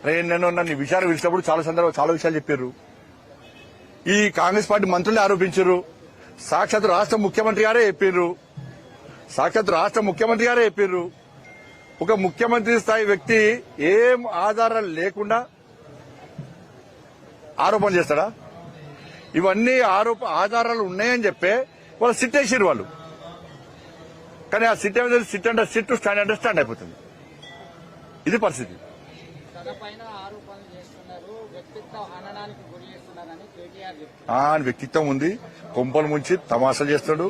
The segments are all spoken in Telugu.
నేను నన్ను విషయాలు పిలిచినప్పుడు చాలా విషయాలు చెప్పారు. ఈ కాంగ్రెస్ పార్టీ మంత్రులే ఆరోపించారు. సాక్షాత్ రాష్ట్ర ముఖ్యమంత్రి గారే చెప్పారు. ఒక ముఖ్యమంత్రి స్థాయి వ్యక్తి ఏం ఆధారాలు లేకుండా ఆరోపణ చేస్తాడా? ఇవన్నీ ఆధారాలు ఉన్నాయని చెప్పే వాళ్ళు సిట్ వేసారు వాళ్ళు. కానీ ఆ సిట్ ఏమైంది? సిట్ అంటే సిట్, స్టాండ్ అంటే స్టాండ్ అయిపోతుంది. ఇది పరిస్థితి. ఆయన వ్యక్తిత్వం ఉంది. కొంపలు ముంచి తమాషా చేస్తాడు.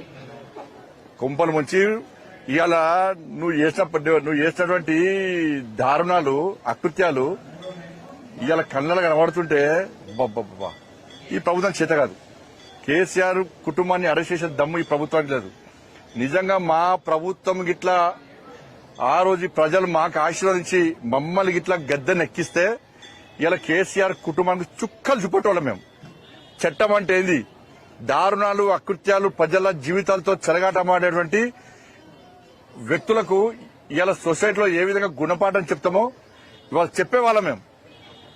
కొంపలు ముంచి ఇవాళ నువ్వు చేసినటువంటి దారుణాలు, అకృత్యాలు ఇవాళ కళ్ళలో కనబడుతుంటే బాబా ఈ ప్రభుత్వం చేత కాదు. కేసీఆర్ కుటుంబాన్ని అరెస్ట్ చేసే దమ్ము ఈ ప్రభుత్వానికి లేదు. నిజంగా మా ప్రభుత్వం గిట్లా ఆ రోజు ప్రజలు మాకు ఆశీర్వదించి మమ్మల్ని గిట్లా గద్దెనెక్కిస్తే ఇలా కేసీఆర్ కుటుంబానికి చుక్కలు చూపెట్టేవాళ్ళం మేము. చట్టం అంటే ఏంది? దారుణాలు, అకృత్యాలు, ప్రజల జీవితాలతో చెలగాటమాడేటువంటి వ్యక్తులకు ఇలా సొసైటీలో ఏ విధంగా గుణపాఠం చెప్తామో ఇవాళ చెప్పేవాళ్ళం మేము.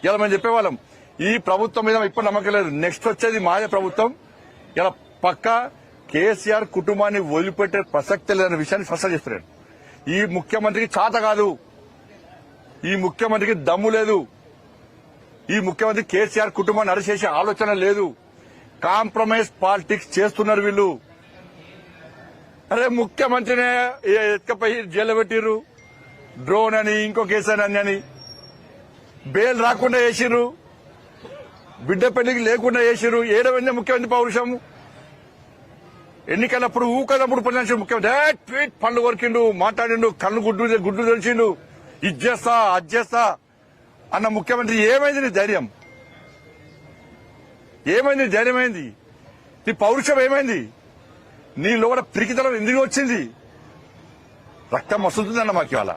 ఇలా మేము చెప్పేవాళ్ళం. ఈ ప్రభుత్వం మీద ఇప్పుడు నమ్మకం లేదు. నెక్స్ట్ వచ్చేది మాదే ప్రభుత్వం. ఇలా పక్కా కేసీఆర్ కుటుంబాన్ని వదిలిపెట్టే ప్రసక్తి లేదన్న విషయాన్ని స్పష్టం చేస్తున్నాను. ఈ ముఖ్యమంత్రికి చాత కాదు. ఈ ముఖ్యమంత్రికి దమ్ము లేదు. ఈ ముఖ్యమంత్రి కేసీఆర్ కుటుంబాన్ని అరెస్ట్ చేసే ఆలోచన లేదు. కాంప్రమైజ్ పాలిటిక్స్ చేస్తున్నారు వీళ్ళు. అరే ముఖ్యమంత్రినే ఎత్తుకపోయి జైలు పెట్టిర్రు, డ్రోన్ అని ఇంకో కేసు అని బెయిల్ రాకుండా చేసిర్రు, బిడ్డ పెళ్లికి లేకుండా చేసిర్రు. ఏడవైందే ముఖ్యమంత్రి పౌరుషం. ఎన్నికలప్పుడు ఊకదప్పుడు పనిచేసిన ముఖ్యమంత్రి ట్వీట్ పండ్లు కొరికిండు, మాట్లాడిండు, కళ్ళు గుడ్డు తెలిసిండు, ఇది చేస్తా అది చేస్తా అన్న ముఖ్యమంత్రి. ఏమైంది నీ ధైర్యం? ఏమైంది ధైర్యమైంది? నీ పౌరుషం ఏమైంది? నీ లోపల పిరికితనం ఎందుకు వచ్చింది? రక్తం వస్తుందన్న మాకు ఇవాళ.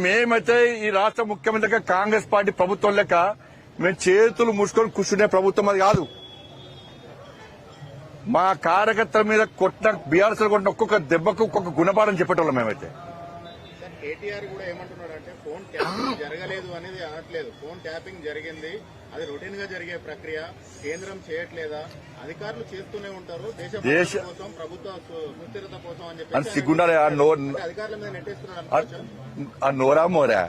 మేమైతే ఈ రాష్ట్ర ముఖ్యమంత్రిగా కాంగ్రెస్ పార్టీ ప్రభుత్వం లెక్క మేము చేతులు ముసుకొని కూర్చునే ప్రభుత్వం అది కాదు. మా కార్యకర్తల మీద బీఆర్ఎస్ కొట్టిన ఒక్కొక్క దెబ్బకు ఒక్కొక్క గుణపాఠం చెప్పేటోళ్ళం మేమైతే. కేటీఆర్ కూడా ఏమంటున్నాడంటే ఫోన్ ట్యాపింగ్ జరగలేదు అనేది అనట్లేదు. ఫోన్ ట్యాపింగ్ జరిగింది, అది రొటీన్ గా జరిగే ప్రక్రియ. కేంద్రం చేయట్లేదా? అధికారులు చేస్తూనే ఉంటారు దేశ కోసం, ప్రభుత్వ సుస్థిరత కోసం అని చెప్పి సిగ్గుండాలి. అధికారుల మీద నెట్టేస్తున్నారు. ఆ నోరా మోరా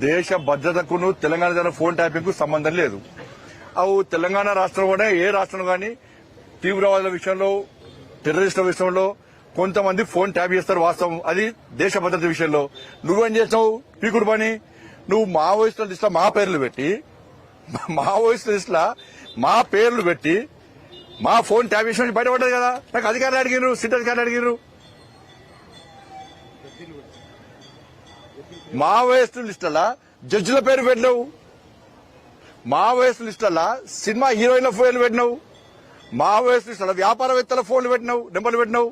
దేశ భద్రతకును తెలంగాణ జరిగిన ఫోన్ ట్యాపింగ్ కు సంబంధం లేదు. అవు తెలంగాణ రాష్ట్రంలోనే ఏ రాష్ట్రంలో గానీ తీవ్రవాదుల విషయంలో, టెర్రరిస్టుల విషయంలో కొంతమంది ఫోన్ ట్యాప్ చేస్తారు, వాస్తవం. అది దేశ భద్రత విషయంలో. నువ్వేం చేస్తావు? పీకుడు పని. నువ్వు మావోయిస్టుల లిస్టులో మా పేర్లు పెట్టి మా ఫోన్ ట్యాప్ చేసిన బయటపడ్డది కదా. నాకు అధికారులు అడిగిరు, సిట్ అధికారులు అడిగిరు. మావోయిస్టు లిస్టుల జడ్జిల పేరు పెట్టినావు, మావోయిస్టు లిస్టుల సినిమా హీరోయిన్ల ఫోన్లు పెట్టినావు, మావోయిస్టు లిస్టుల వ్యాపారవేత్తల ఫోన్లు పెట్టినావు, నెంబర్లు పెట్టినావు.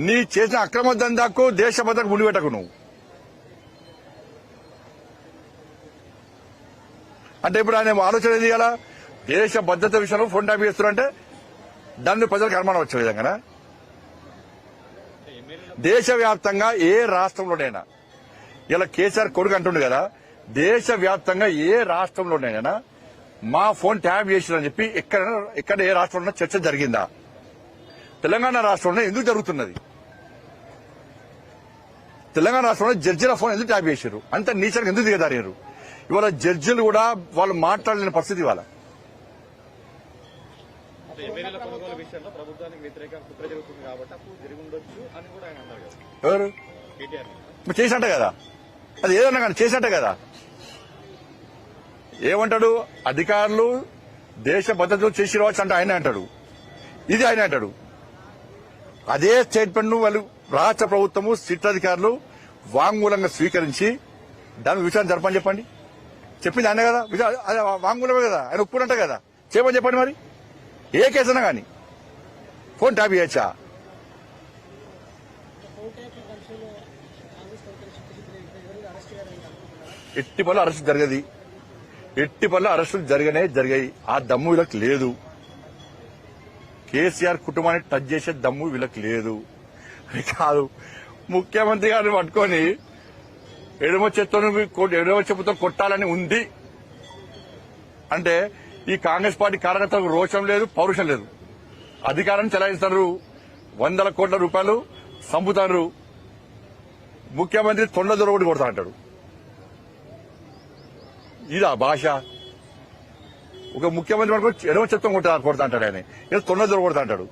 నీ చేసిన అక్రమ దందాకు దేశ భద్రతకు ముడిపెట్టకు నువ్వు. అంటే ఇప్పుడు ఆయన ఆలోచన ఏది కదా? దేశ భద్రత విషయంలో ఫోన్ ట్యాప్ చేస్తున్నారంటే దాన్ని ప్రజలకు అనుమానం వచ్చే విధంగా దేశవ్యాప్తంగా ఏ రాష్ట్రంలోనైనా ఇలా కేసీఆర్ కొడుకు అంటుండే కదా, దేశవ్యాప్తంగా ఏ రాష్ట్రంలోనైనా మా ఫోన్ ట్యాప్ చేసిరని చెప్పి ఎక్కడ ఏ రాష్ట్రంలో చర్చ జరిగిందా? తెలంగాణ రాష్ట్రంలో ఎందుకు జరుగుతున్నది? తెలంగాణ రాష్ట్రంలో జడ్జిల ఫోన్ ఎందుకు ట్యాప్ చేశారు? అంత నీచంగా ఎందుకు దిగదారారు? ఇవాళ జడ్జిలు కూడా వాళ్ళు మాట్లాడలేని పరిస్థితి ఇవాళ. ఎవరు చేసినట్టే కదా, అది ఏదన్నా కానీ చేసినట్టే కదా. ఏమంటాడు? అధికారులు దేశ భద్రతలు చేసి రావచ్చు అంటే ఆయన అంటాడు, ఇది ఆయన అంటాడు. అదే స్టేట్మెంట్ ను వాళ్ళు రాష్ట్ర ప్రభుత్వము, సిట్ అధికారులు వాంగ్మూలంగా స్వీకరించి దాని విషయాన్ని జరపని చెప్పండి. చెప్పింది ఆయన కదా, వాంగ్మూలమే కదా, ఆయన ఒప్పుడంట కదా, చేయమని చెప్పండి. మరి ఏ కేసైనా కానీ ఫోన్ ట్యాప్ చేయొచ్చా? ఎట్టి పనులు అరెస్ట్ జరగది, ఎట్టి పనులు అరెస్టులు జరిగాయి. ఆ దమ్ము వీళ్ళకి లేదు. కేసీఆర్ కుటుంబాన్ని టచ్ చేసే దమ్ము వీళ్ళకి లేదు. కాదు, ముఖ్యమంత్రి గారిని పట్టుకొని ఎడమ చెప్పుతో కొట్టాలని ఉంది అంటే ఈ కాంగ్రెస్ పార్టీ కార్యకర్తలకు రోషం లేదు, పౌరుషం లేదు. అధికారాన్ని చెలాయిస్తారు, 100 కోట్ల రూపాయలు సంపుతారు. ముఖ్యమంత్రి తొండ దొరకటి కొడతా అంటాడు. ఇదా భాష? ఒక ముఖ్యమంత్రి పట్టుకొని ఎడమ చెప్తాం కొడతా అంటాడు ఆయన, ఏదో తొండ దొరకొడతా అంటాడు.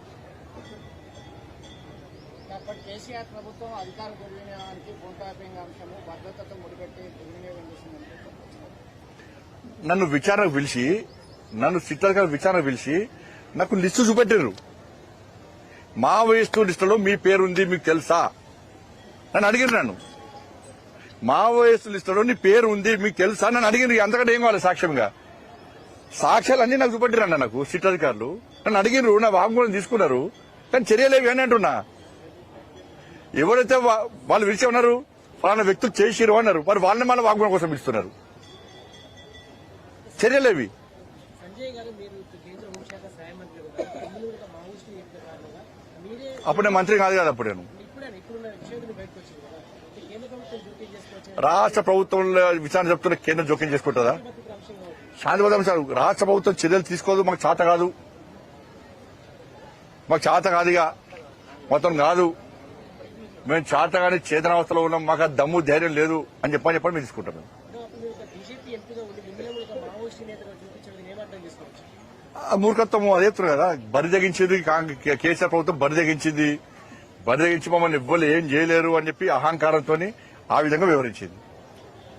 కేసీఆర్ ప్రభుత్వం అధికార దుర్వినియోగానికి ఫోన్ ట్యాపింగ్ అంశము భద్రతతో ముడిపెట్టి దుర్వినియోగం చేసిందంటే నన్ను విచారణకు పిలిచి, నన్ను సిట్టాధికారులు విచారణకు పిలిచి నాకు లిస్టు చూపెట్టారు. మావోయిస్టు లిస్టులో మీ పేరుంది మీకు తెలుసా నన్ను అడిగిరు. నన్ను మావోయిస్టు లిస్టులో నీ పేరు ఉంది మీకు తెలుసా నన్ను అడిగిరు. అంతకంటే ఏం కావాలి సాక్ష్యంగా? సాక్ష్యాలన్నీ నాకు చూపెట్టిరన్న. నాకు సిట్టాధికారులు నన్ను అడిగిరు, నా వాగ్మూలం తీసుకున్నారు, కానీ చర్యలేవి అని అంటున్నా. ఎవరైతే వాళ్ళు విడిచి ఉన్నారు ఫలానా వ్యక్తులు చేసిరు అన్నారు, మరి వాళ్ళని మన వాగ్మూలం కోసం పిలుస్తున్నారు. చర్యలేవి? సంజయ్ గారు మీరు కేంద్ర హోంశాఖ సహాయ మంత్రి మావోయిస్టు కారణంగా మీరే అప్పుడు నేను మంత్రి కాదు కదా. అప్పుడు నేను ఇప్పుడున్న విషయాన్ని బయటకు వచ్చింది కదా, కేంద్ర ప్రభుత్వం జోక్యం చేసుకోవచ్చు. రాష్ట్ర ప్రభుత్వంలో విచారణ చెప్తున్న కేంద్రం జోక్యం చేసుకుంటుందా? అంశం కావచ్చు. శాంతిభద్ర అంశాలు రాష్ట్ర ప్రభుత్వం చర్యలు తీసుకోదు. మాకు చేత కాదు, మాకు చేత కాదుగా, మొత్తం కాదు. మేము చేతగానే చేతనావస్థలో ఉన్నాం, మాకు ఆ దమ్ము ధైర్యం లేదు అని చెప్పని మేము తీసుకుంటాం. అప్పుడు బీజేపీ ఎంపీగా ఉండి మిమ్మల్ని కూడా మావోయిస్టు నేతగా చూపించడం ఏమర్థం చేసుకోవచ్చు? ఆ మూర్ఖత్వం అదే చెప్తున్నారు కదా. బరి తెగించింది కేసీఆర్ ప్రభుత్వం, బరి తెగించి మమ్మల్ని ఇవ్వలు ఏం చేయలేరు అని చెప్పి అహంకారంతో ఆ విధంగా వివరించింది.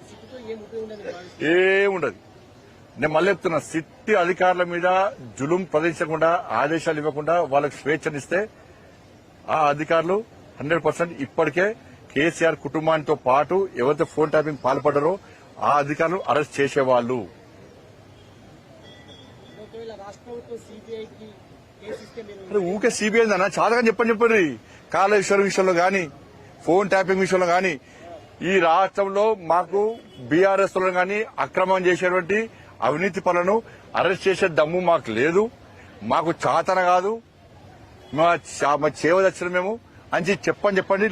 సిట్టుతో ఏం ఉపయోగం ఉందని భావిస్తారు? ఏముండదు. నేను మళ్ళీ చెప్తున్నా, సిట్టి అధికారుల మీద జులుం ప్రదర్శించకుండా, ఆదేశాలు ఇవ్వకుండా వాళ్ళకి స్వేచ్ఛనిస్తే ఆ అధికారులు 100% ఇప్పటికే కేసీఆర్ కుటుంబానితో పాటు ఎవరైతే ఫోన్ ట్యాపింగ్ పాల్పడ్డారో ఆ అధికారులు అరెస్ట్ చేసేవాళ్లు. ఒకవేళ రాష్ట్ర ప్రభుత్వం సిబిఐకి కేసు ఇస్తే మీరు అరే ఊకే సిబిఐ అన్న చాలాగా చెప్పండి. కాళేశ్వరం విషయంలో గాని, ఫోన్ ట్యాపింగ్ విషయంలో గాని, ఈ రాష్ట్రంలో మాకు బీఆర్ఎస్ లో గాని అక్రమం చేసేటువంటి అవినీతి పనులను అరెస్ట్ చేసే దమ్ము మాకు లేదు, మాకు చాతన కాదు, మా చేవ దక్షిణ మేము అని చెప్పండి.